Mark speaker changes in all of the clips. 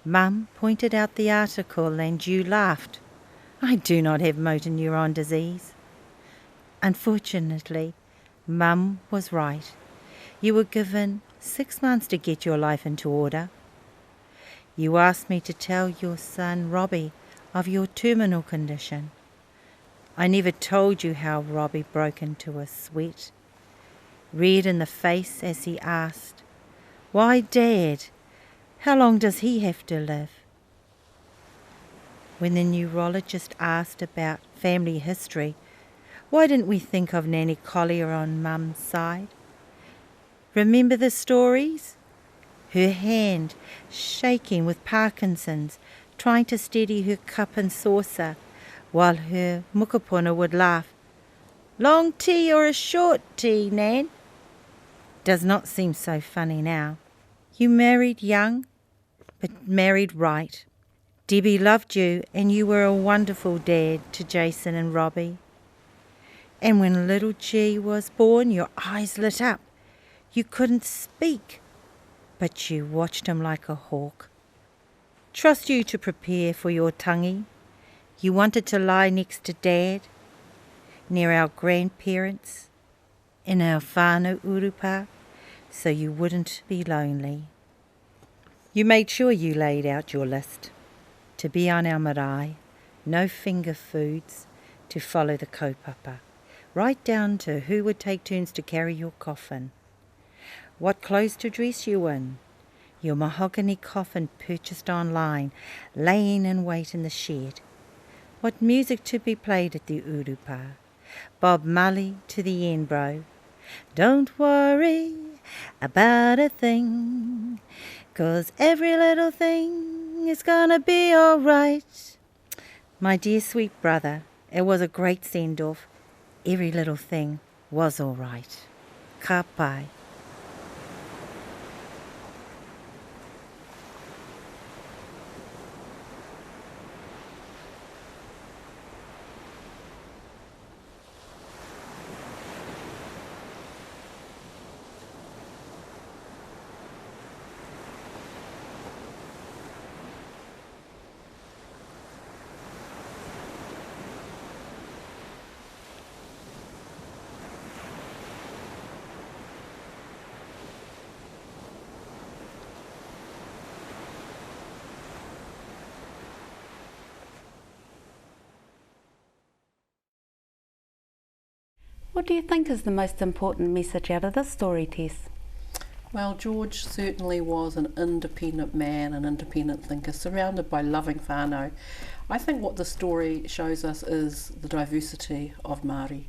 Speaker 1: Mum pointed out the article and you laughed. I do not have motor neuron disease. Unfortunately, Mum was right. You were given 6 months to get your life into order. You asked me to tell your son Robbie of your terminal condition. I never told you how Robbie broke into a sweat, red in the face as he asked, "Why, Dad, how long does he have to live?" When the neurologist asked about family history, why didn't we think of Nanny Collier on Mum's side? Remember the stories? Her hand shaking with Parkinson's, trying to steady her cup and saucer, while her mukapuna would laugh. "Long tea or a short tea, Nan?" Does not seem so funny now. You married young, but married right. Debbie loved you, and you were a wonderful dad to Jason and Robbie. And when little G was born, your eyes lit up. You couldn't speak, but you watched him like a hawk. Trust you to prepare for your tangi. You wanted to lie next to Dad, near our grandparents, in our whanau urupa, so you wouldn't be lonely. You made sure you laid out your list. To be on our marae, no finger foods, to follow the kaupapa, right down to who would take turns to carry your coffin. What clothes to dress you in, your mahogany coffin purchased online, laying in wait in the shed. What music to be played at the urupa, Bob Marley to the end, bro. Don't worry about a thing, 'cause every little thing is gonna be all right. My dear sweet brother, it was a great send-off. Every little thing was all right. Ka pai.
Speaker 2: What do you think is the most important message out of this story, Tess?
Speaker 3: Well, George certainly was an independent man, an independent thinker, surrounded by loving whanau. I think what the story shows us is the diversity of Māori.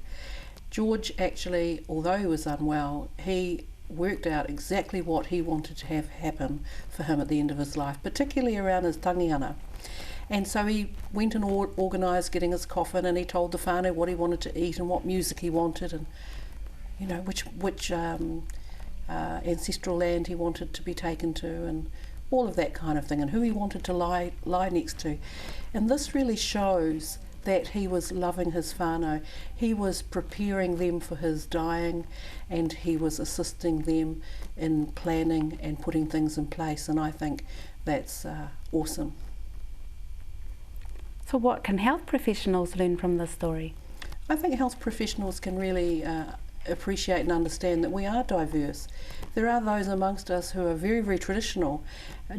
Speaker 3: George actually, although he was unwell, he worked out exactly what he wanted to have happen for him at the end of his life, particularly around his tangihana. And so he went and organised getting his coffin, and he told the whānau what he wanted to eat and what music he wanted, and you know which ancestral land he wanted to be taken to, and all of that kind of thing, and who he wanted to lie next to. And this really shows that he was loving his whānau. He was preparing them for his dying, and he was assisting them in planning and putting things in place, and I think that's awesome.
Speaker 2: So what can health professionals learn from this story?
Speaker 3: I think health professionals can really appreciate and understand that we are diverse. There are those amongst us who are very, very traditional.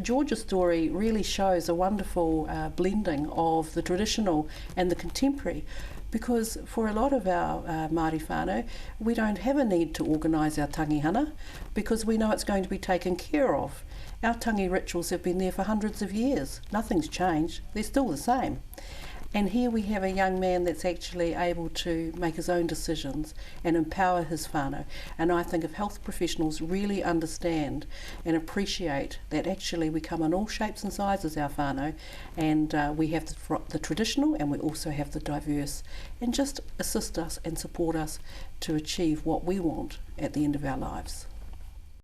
Speaker 3: George's story really shows a wonderful blending of the traditional and the contemporary, because for a lot of our Māori whānau, we don't have a need to organise our tangihana because we know it's going to be taken care of. Our tangi rituals have been there for hundreds of years. Nothing's changed. They're still the same. And here we have a young man that's actually able to make his own decisions and empower his whānau. And I think if health professionals really understand and appreciate that actually we come in all shapes and sizes, our whānau, and we have the traditional and we also have the diverse, and just assist us and support us to achieve what we want at the end of our lives.